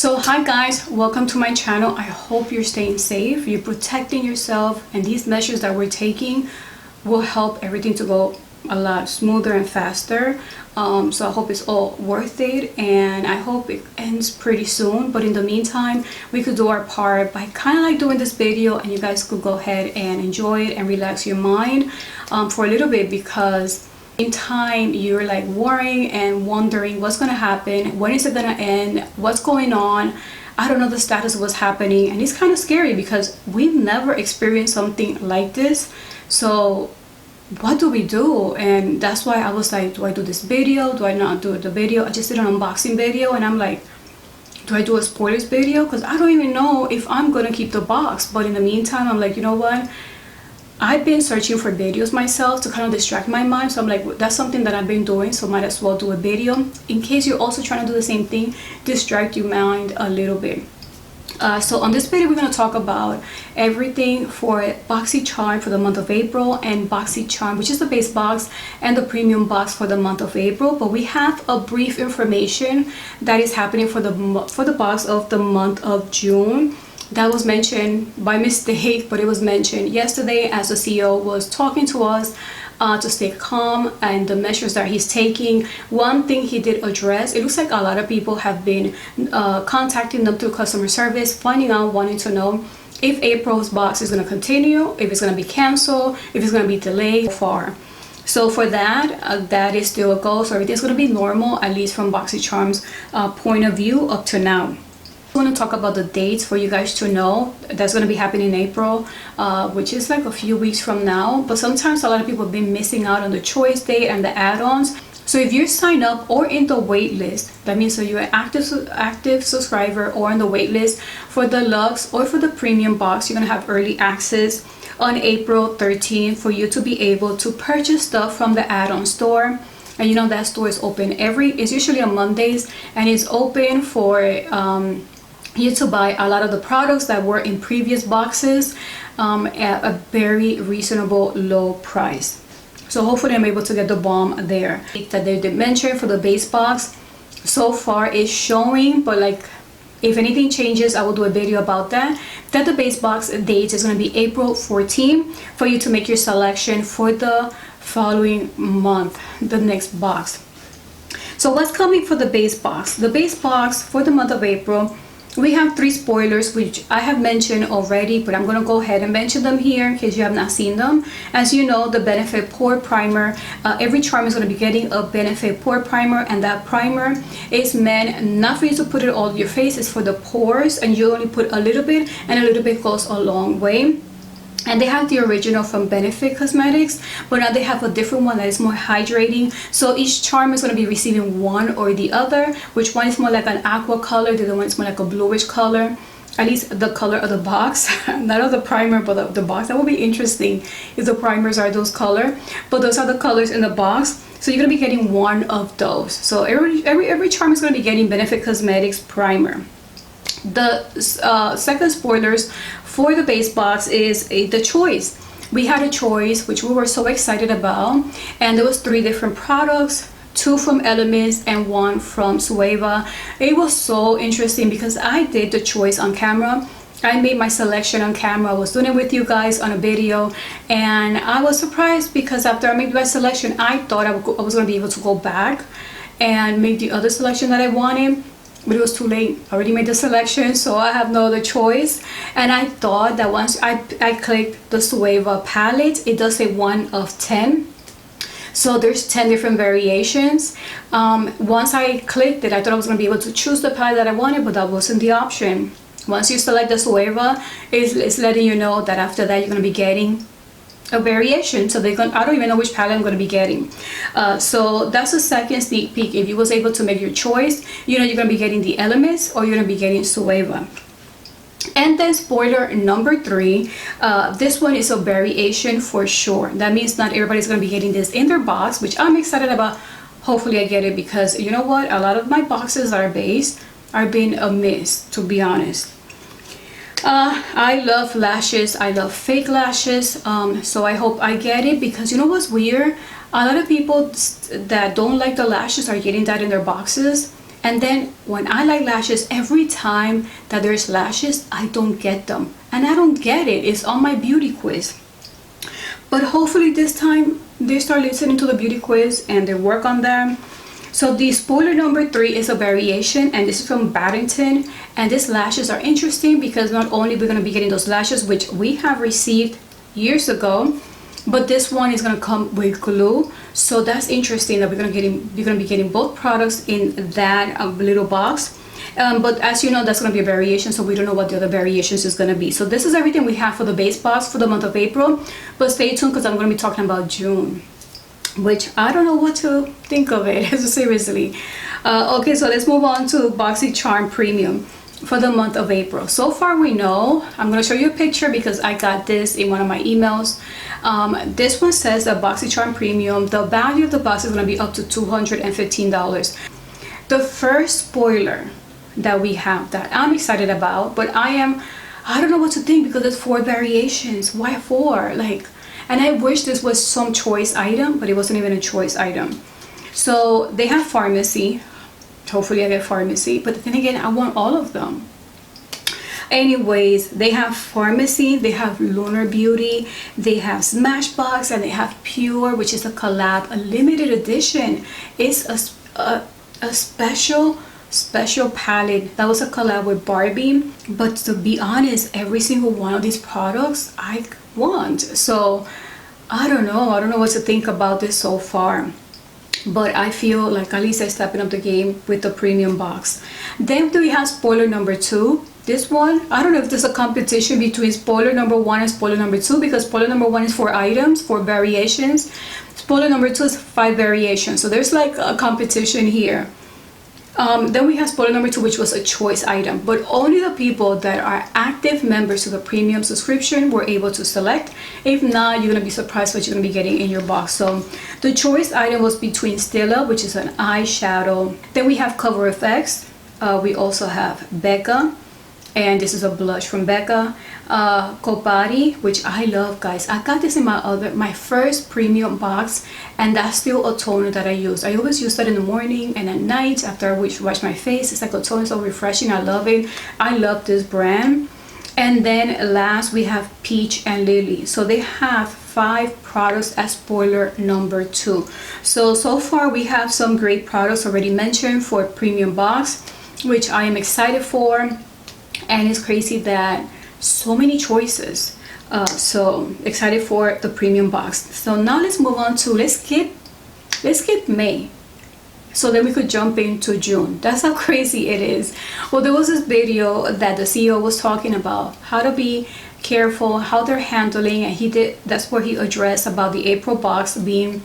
So hi guys, welcome to my channel. I hope you're staying safe, you're protecting yourself, and these measures that we're taking will help everything to go a lot smoother and faster. So I hope it's all worth it, and I hope it ends pretty soon. But in the meantime, we could do our part by kind of like doing this video, and you guys could go ahead and enjoy it and relax your mind for a little bit, because in time you're like worrying and wondering what's going to happen, when is it going to end, what's going on. I don't know the status of what's happening, and it's kind of scary because we've never experienced something like this. So what do we do? And that's why I was like, do I do this video, do I not do the video? I just did an unboxing video, and I'm like, do I do a spoilers video? Because I don't even know if I'm gonna keep the box. But in the meantime, I'm like, you know what, I've been searching for videos myself to kind of distract my mind. So I'm like, that's something that I've been doing, so might as well do a video in case you're also trying to do the same thing, distract your mind a little bit. So on this video, we're going to talk about everything for Boxycharm for the month of April, and Boxycharm, which is the base box, and the premium box for the month of April. But we have a brief information that is happening for the box of the month of June. That was mentioned by mistake, but it was mentioned yesterday as the CEO was talking to us to stay calm and the measures that he's taking. One thing he did address, it looks like a lot of people have been contacting them through customer service, finding out, wanting to know if April's box is going to continue, if it's going to be canceled, if it's going to be delayed far. So for that, that is still a goal. So everything's going to be normal, at least from Boxycharm's point of view up to now. I want to talk about the dates for you guys to know that's going to be happening in April, which is like a few weeks from now. But sometimes a lot of people have been missing out on the choice date and the add-ons. So if you're signed up or in the wait list, that means that you're an active subscriber or on the wait list for the Luxe or for the premium box, you're going to have early access on April 13th for you to be able to purchase stuff from the add-on store. And you know that store is open it's usually on Mondays, and it's open for you to buy a lot of the products that were in previous boxes at a very reasonable low price. So hopefully I'm able to get the bomb there. That they did mention for the base box so far is showing, but like if anything changes, I will do a video about that. That the base box date is going to be April 14 for you to make your selection for the following month, the next box. So what's coming for the base box? The base box for the month of April, we have 3 spoilers, which I have mentioned already, but I'm going to go ahead and mention them here in case you have not seen them. As you know, the Benefit Pore Primer, every charm is going to be getting a Benefit Pore Primer, and that primer is meant not for you to put it all on your face. It's for the pores, and you only put a little bit, and a little bit goes a long way. And they have the original from Benefit Cosmetics, but now they have a different one that is more hydrating. So each charm is going to be receiving one or the other, which one is more like an aqua color, the other one is more like a bluish color. At least the color of the box, not of the primer, but the box. That will be interesting if the primers are those color, but those are the colors in the box. So you're going to be getting one of those. So every charm is going to be getting Benefit Cosmetics primer. The second spoilers for the base box is the choice. We had a choice which we were so excited about, and there was 3 different products, 2 from Elements and 1 from Sueva. It was so interesting because I did the choice on camera. I made my selection on camera. I was doing it with you guys on a video, and I was surprised because after I made my selection, I thought I was going to be able to go back and make the other selection that I wanted. But it was too late. I already made the selection, so I have no other choice. And I thought that once I clicked the Sueva palette, it does say 1 of 10. So there's 10 different variations. Once I clicked it, I thought I was going to be able to choose the palette that I wanted, but that wasn't the option. Once you select the Sueva, it's letting you know that after that you're going to be getting a variation. So I don't even know which palette I'm going to be getting. So that's a second sneak peek. If you was able to make your choice, you know you're going to be getting the Elements or you're going to be getting Sueva. And then spoiler number 3, this one is a variation for sure. That means not everybody's going to be getting this in their box, which I'm excited about. Hopefully I get it, because you know what, a lot of my boxes that are based are being a miss, to be honest. I love lashes. I love fake lashes. So I hope I get it, because you know what's weird? A lot of people that don't like the lashes are getting that in their boxes. And then when I like lashes, every time that there's lashes, I don't get them. And I don't get it. It's on my beauty quiz. But hopefully this time they start listening to the beauty quiz and they work on them. So the spoiler number 3 is a variation, and this is from Baddington. And these lashes are interesting because not only we're going to be getting those lashes, which we have received years ago, but this one is going to come with glue. So that's interesting that you're going to be getting both products in that little box. But as you know, that's going to be a variation, so we don't know what the other variations is going to be. So this is everything we have for the base box for the month of April. But stay tuned because I'm going to be talking about June, which I don't know what to think of it. Seriously. Okay, so let's move on to Boxycharm Premium for the month of April. So far we know, I'm going to show you a picture because I got this in one of my emails. This one says that Boxycharm Premium, the value of the box is going to be up to $215. The first spoiler that we have that I'm excited about, but I don't know what to think because there's 4 variations. Why 4? Like, and I wish this was some choice item, but it wasn't even a choice item. So they have pharmacy. Hopefully I get pharmacy, but then again, I want all of them. Anyways, they have pharmacy, they have Lunar Beauty, they have Smashbox, and they have Pure, which is a collab, a limited edition. It's a special palette that was a collab with Barbie. But to be honest, every single one of these products I want. So I don't know what to think about this so far. But I feel like at least I'm stepping up the game with the premium box. Then we have spoiler number 2. This one, I don't know if there's a competition between spoiler number 1 and spoiler number 2, because spoiler number 1 is 4 items, 4 variations. Spoiler number 2 is 5 variations. So there's like a competition here. Then we have spoiler number 2, which was a choice item, but only the people that are active members to the premium subscription were able to select. If not, you're gonna be surprised what you're gonna be getting in your box. So the choice item was between Stila, which is an eyeshadow. Then we have Cover FX. We also have Becca, and this is a blush from Becca. Kopari, which I love, guys. I got this in my first premium box, and that's still a toner that I use. I always use that in the morning and at night after I wash my face. It's like a toner, so refreshing. I love it. I love this brand. And then last we have Peach and Lily. So they have 5 products as spoiler number 2. So far we have some great products already mentioned for premium box, which I am excited for. And it's crazy that so many choices. So excited for the premium box. So now let's move on to let's skip May, so then we could jump into June. That's how crazy it is. Well, there was this video that the CEO was talking about how to be careful, how they're handling, and that's where he addressed about the April box being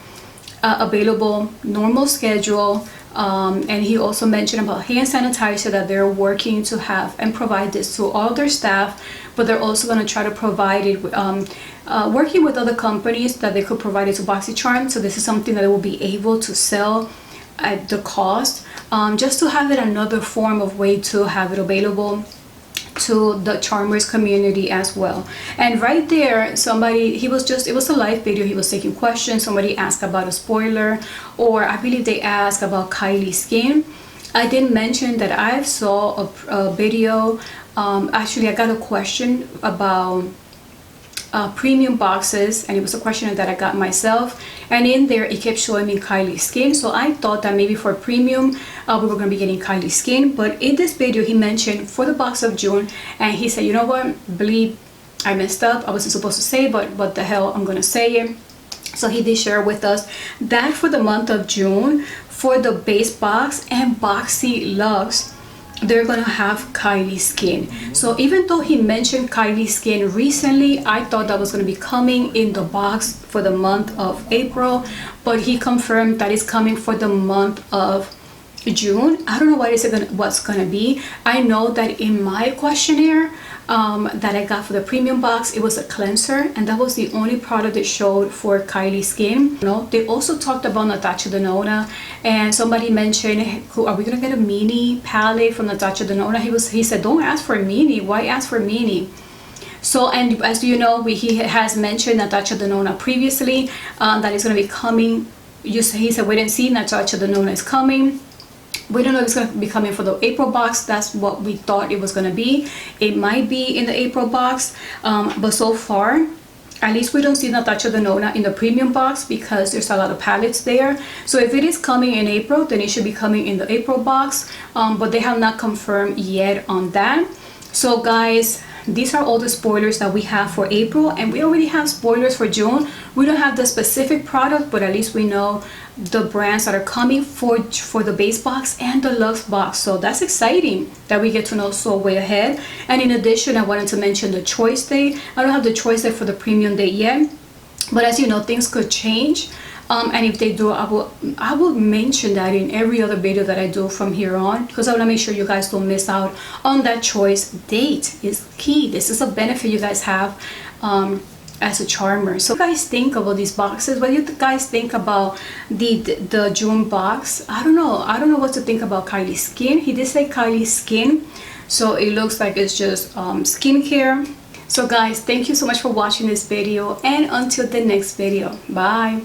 available normal schedule. And he also mentioned about hand sanitizer that they're working to have and provide this to all their staff, but they're also going to try to provide it working with other companies that they could provide it to Boxycharm. So this is something that they will be able to sell at the cost, just to have it another form of way to have it available to the charmers community as well. And right there, it was a live video. He was taking questions. Somebody asked about a spoiler, or I believe they asked about Kylie Skin. I did mention that I saw a video. Actually, I got a question about premium boxes, and it was a question that I got myself, and in there it kept showing me Kylie Skin. So I thought that maybe for premium we were going to be getting Kylie Skin, but in this video he mentioned for the box of June, and he said, you know what, believe I messed up, I wasn't supposed to say, but what the hell, I'm gonna say it. So he did share with us that for the month of June, for the base box and Boxyluxe, they're gonna have Kylie Skin. So even though he mentioned Kylie Skin recently, I thought that was gonna be coming in the box for the month of April, but he confirmed that it's coming for the month of June. I don't know what's gonna be. I know that in my questionnaire that I got for the premium box, it was a cleanser, and that was the only product that showed for Kylie Skin. They also talked about Natasha Denona, and somebody mentioned, are we gonna get a mini palette from Natasha Denona? He said, don't ask for a mini. Why ask for a mini? So, and as you know, he has mentioned Natasha Denona previously, that is going to be coming. He said, wait and see, Natasha Denona is coming. We don't know if it's going to be coming for the April box. That's what we thought it was going to be. It might be in the April box, but so far, at least we don't see Natasha Denona in the premium box because there's a lot of palettes there. So if it is coming in April, then it should be coming in the April box, but they have not confirmed yet on that. So guys, these are all the spoilers that we have for April, and we already have spoilers for June. We don't have the specific product, but at least we know the brands that are coming for the base box and the luxe box. So that's exciting that we get to know so way ahead. And in addition, I wanted to mention the choice date. I don't have the choice date for the premium date yet, but as you know, things could change. And if they do, I will mention that in every other video that I do from here on, because I want to make sure you guys don't miss out on that choice date. Is key. This is a benefit you guys have as a charmer. So what do you guys think about these boxes? What do you guys think about the June box? I don't know what to think about Kylie's skin. He did say Kylie's skin, so it looks like it's just skincare. So guys, thank you so much for watching this video, and until the next video, bye.